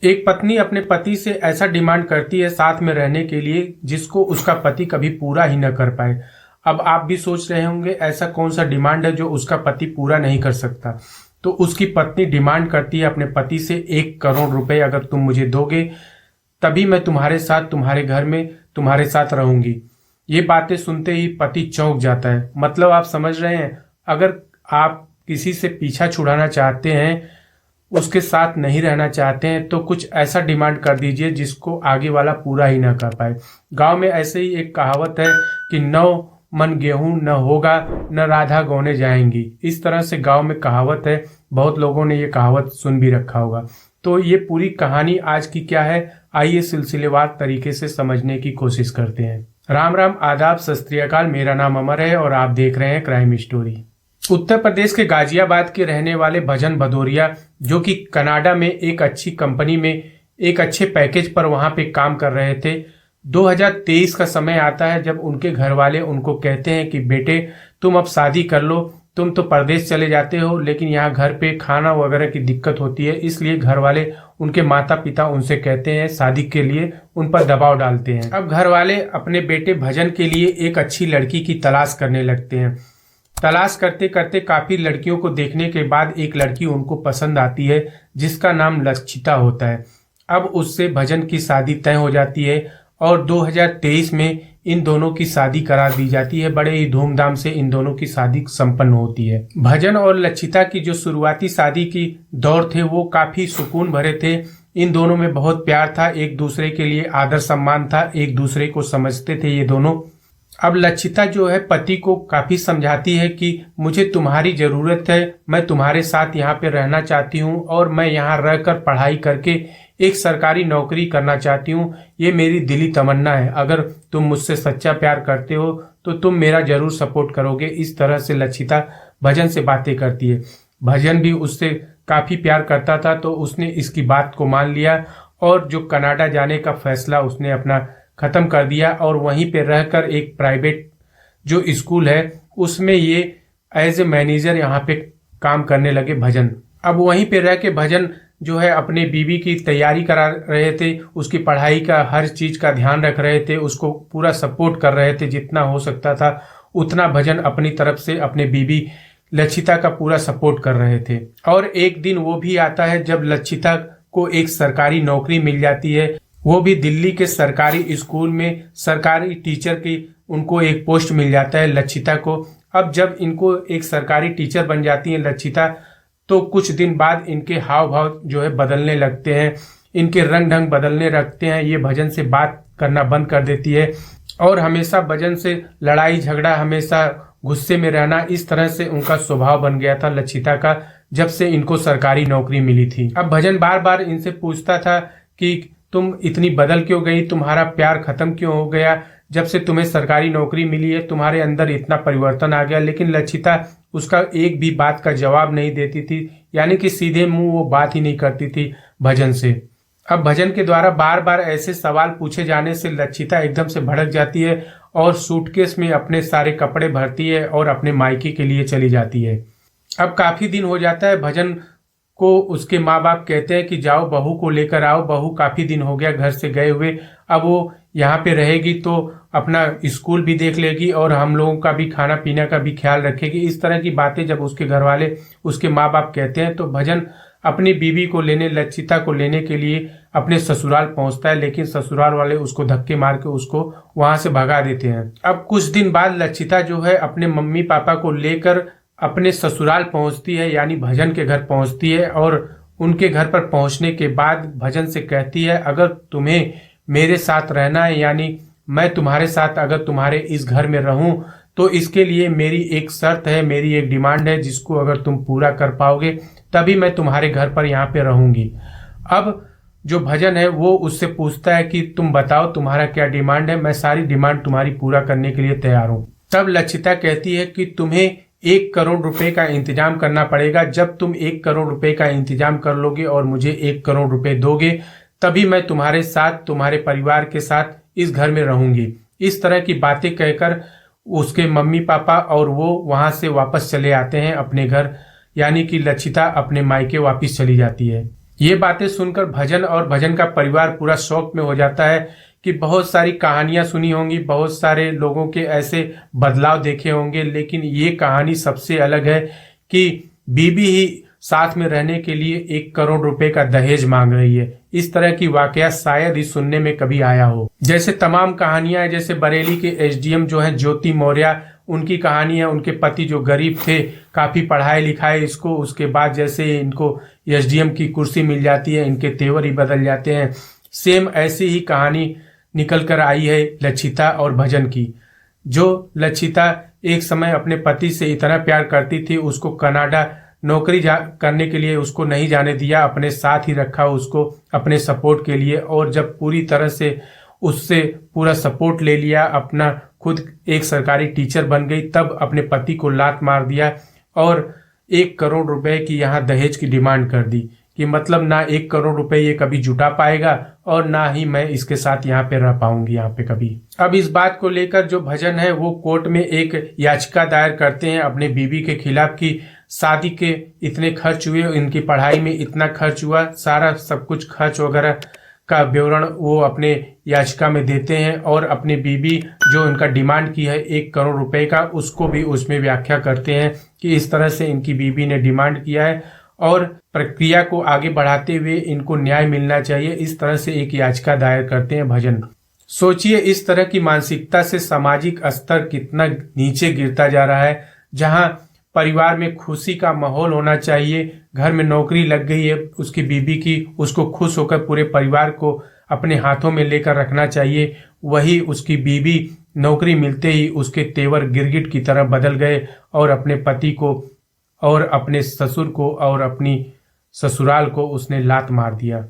एक पत्नी अपने पति से ऐसा डिमांड करती है साथ में रहने के लिए जिसको उसका पति कभी पूरा ही न कर पाए। अब आप भी सोच रहे होंगे ऐसा कौन सा डिमांड है जो उसका पति पूरा नहीं कर सकता। तो उसकी पत्नी डिमांड करती है अपने पति से 1 करोड़ रुपए अगर तुम मुझे दोगे तभी मैं तुम्हारे साथ तुम्हारे घर में तुम्हारे साथ रहूंगी। ये बातें सुनते ही पति चौंक जाता है। मतलब आप समझ रहे हैं, अगर आप किसी से पीछा छुड़ाना चाहते हैं, उसके साथ नहीं रहना चाहते हैं तो कुछ ऐसा डिमांड कर दीजिए जिसको आगे वाला पूरा ही ना कर पाए। गांव में ऐसे ही एक कहावत है कि 9 मन गेहूं न होगा न राधा गौने जाएंगी। इस तरह से गांव में कहावत है, बहुत लोगों ने ये कहावत सुन भी रखा होगा। तो ये पूरी कहानी आज की क्या है, आइए सिलसिलेवार तरीके से समझने की कोशिश करते हैं। राम राम, आदाब, सत श्री अकाल। मेरा नाम अमर है और आप देख रहे हैं क्राइम स्टोरी। उत्तर प्रदेश के गाजियाबाद के रहने वाले भजन भदौरिया, जो कि कनाडा में एक अच्छी कंपनी में एक अच्छे पैकेज पर वहां पे काम कर रहे थे। 2023 का समय आता है जब उनके घर वाले उनको कहते हैं कि बेटे तुम अब शादी कर लो, तुम तो परदेश चले जाते हो लेकिन यहाँ घर पे खाना वगैरह की दिक्कत होती है, इसलिए घर वाले उनके माता पिता उनसे कहते हैं शादी के लिए, उन पर दबाव डालते हैं। अब घर वाले अपने बेटे भजन के लिए एक अच्छी लड़की की तलाश करने लगते हैं। तलाश करते करते काफी लड़कियों को देखने के बाद एक लड़की उनको पसंद आती है जिसका नाम लक्षिता होता है। अब उससे भजन की शादी तय हो जाती है और 2023 में इन दोनों की शादी करा दी जाती है। बड़े ही धूमधाम से इन दोनों की शादी संपन्न होती है। भजन और लक्षिता की जो शुरुआती शादी की दौर थे वो काफी सुकून भरे थे। इन दोनों में बहुत प्यार था, एक दूसरे के लिए आदर सम्मान था, एक दूसरे को समझते थे ये दोनों। अब लक्षिता जो है पति को काफी समझाती है कि मुझे तुम्हारी जरूरत है, मैं तुम्हारे साथ यहाँ पे रहना चाहती हूँ और मैं यहाँ रहकर पढ़ाई करके एक सरकारी नौकरी करना चाहती हूँ। ये मेरी दिली तमन्ना है, अगर तुम मुझसे सच्चा प्यार करते हो तो तुम मेरा जरूर सपोर्ट करोगे। इस तरह से लक्षिता भजन से बातें करती है। भजन भी उससे काफी प्यार करता था तो उसने इसकी बात को मान लिया और जो कनाडा जाने का फैसला उसने अपना खत्म कर दिया और वहीं पे रहकर एक प्राइवेट जो स्कूल है उसमें ये एज ए मैनेजर यहाँ पे काम करने लगे भजन। अब वहीं पे रह के भजन जो है अपने बीवी की तैयारी करा रहे थे, उसकी पढ़ाई का हर चीज का ध्यान रख रहे थे, उसको पूरा सपोर्ट कर रहे थे, जितना हो सकता था उतना भजन अपनी तरफ से अपने बीवी लक्षिता का पूरा सपोर्ट कर रहे थे। और एक दिन वो भी आता है जब लक्षिता को एक सरकारी नौकरी मिल जाती है, वो भी दिल्ली के सरकारी स्कूल में सरकारी टीचर की उनको एक पोस्ट मिल जाता है लक्षिता को। अब जब इनको एक सरकारी टीचर बन जाती है लक्षिता तो कुछ दिन बाद इनके हाव भाव जो है बदलने लगते हैं, इनके रंग ढंग बदलने लगते हैं। ये भजन से बात करना बंद कर देती है और हमेशा भजन से लड़ाई झगड़ा, हमेशा गुस्से में रहना, इस तरह से उनका स्वभाव बन गया था लक्षिता का जब से इनको सरकारी नौकरी मिली थी। अब भजन बार बार इनसे पूछता था कि तुम इतनी बदल क्यों गई, तुम्हारा प्यार खत्म क्यों हो गया, जब से तुम्हें सरकारी नौकरी मिली है तुम्हारे अंदर इतना परिवर्तन आ गया। लेकिन लक्षिता उसका एक भी बात का जवाब नहीं देती थी, यानी कि सीधे मुंह वो बात ही नहीं करती थी भजन से। अब भजन के द्वारा बार बार ऐसे सवाल पूछे जाने से लक्षिता एकदम से भड़क जाती है और सूटकेस में अपने सारे कपड़े भरती है और अपने मायके के लिए चली जाती है। अब काफी दिन हो जाता है, भजन को उसके माँ बाप कहते हैं कि जाओ बहू को लेकर आओ, बहू काफी दिन हो गया घर से गए हुए, अब वो यहाँ पे रहेगी तो अपना स्कूल भी देख लेगी और हम लोगों का भी खाना पीना का भी ख्याल रखेगी। इस तरह की बातें जब उसके घर वाले उसके माँ बाप कहते हैं तो भजन अपनी बीवी को लेने, लक्षिता को लेने के लिए अपने ससुराल पहुंचता है, लेकिन ससुराल वाले उसको धक्के मार के उसको वहां से भगा देते हैं। अब कुछ दिन बाद लक्षिता जो है अपने मम्मी पापा को लेकर अपने ससुराल पहुंचती है, यानी भजन के घर पहुंचती है और उनके घर पर पहुंचने के बाद भजन से कहती है अगर तुम्हें मेरे साथ रहना है, यानी मैं तुम्हारे साथ अगर तुम्हारे इस घर में रहूं तो इसके लिए मेरी एक शर्त है, मेरी एक डिमांड है जिसको अगर तुम पूरा कर पाओगे तभी मैं तुम्हारे घर पर यहाँ पे रहूंगी। अब जो भजन है वो उससे पूछता है कि तुम बताओ तुम्हारा क्या डिमांड है, मैं सारी डिमांड तुम्हारी पूरा करने के लिए तैयार हूँ। तब लक्षिता कहती है कि तुम्हें 1 करोड़ रुपए का इंतजाम करना पड़ेगा, जब तुम 1 करोड़ रुपए का इंतजाम कर लोगे और मुझे 1 करोड़ रुपए दोगे तभी मैं तुम्हारे साथ तुम्हारे परिवार के साथ इस घर में रहूंगी। इस तरह की बातें कहकर उसके मम्मी पापा और वो वहां से वापस चले आते हैं अपने घर, यानी कि लक्षिता अपने मायके वापस चली जाती है। ये बातें सुनकर भजन और भजन का परिवार पूरा शौक में हो जाता है कि बहुत सारी कहानियां सुनी होंगी, बहुत सारे लोगों के ऐसे बदलाव देखे होंगे, लेकिन ये कहानी सबसे अलग है कि बीबी ही साथ में रहने के लिए 1 करोड़ रुपए का दहेज मांग रही है। इस तरह की वाकया शायद ही सुनने में कभी आया हो। जैसे तमाम कहानियां हैं, जैसे बरेली के एसडीएम जो हैं ज्योति मौर्य, उनकी कहानी है। उनके पति जो गरीब थे, काफी पढ़ाए लिखाए इसको, उसके बाद जैसे इनको एसडीएम की कुर्सी मिल जाती है, इनके तेवर ही बदल जाते हैं। सेम ऐसी ही कहानी निकल कर आई है लक्षिता और भजन की। जो लक्षिता एक समय अपने पति से इतना प्यार करती थी, उसको कनाडा नौकरी करने के लिए उसको नहीं जाने दिया, अपने साथ ही रखा उसको अपने सपोर्ट के लिए। और जब पूरी तरह से उससे पूरा सपोर्ट ले लिया, अपना खुद एक सरकारी टीचर बन गई, तब अपने पति को लात मार दिया और 1 करोड़ रुपए की यहाँ दहेज की डिमांड कर दी कि मतलब ना 1 करोड़ रुपए ये कभी जुटा पाएगा और ना ही मैं इसके साथ यहाँ पे रह पाऊंगी यहाँ पे कभी। अब इस बात को लेकर जो भजन है वो कोर्ट में एक याचिका दायर करते हैं अपने बीबी के खिलाफ कि शादी के इतने खर्च हुए, इनकी पढ़ाई में इतना खर्च हुआ, सारा सब कुछ खर्च वगैरह का विवरण वो अपने याचिका में देते हैं और अपनी बीबी जो उनका डिमांड की है 1 करोड़ रुपए का, उसको भी उसमें व्याख्या करते हैं कि इस तरह से इनकी बीबी ने डिमांड किया है और प्रक्रिया को आगे बढ़ाते हुए इनको न्याय मिलना चाहिए। इस तरह से एक याचिका दायर करते हैं भजन। सोचिए इस तरह की मानसिकता से सामाजिक स्तर कितना नीचे गिरता जा रहा है। जहां परिवार में खुशी का माहौल होना चाहिए, घर में नौकरी लग गई है उसकी बीबी की, उसको खुश होकर पूरे परिवार को अपने हाथों में लेकर रखना चाहिए, वही उसकी बीबी नौकरी मिलते ही उसके तेवर गिरगिट की तरह बदल गए और अपने पति को और अपने ससुर को और अपनी ससुराल को उसने लात मार दिया।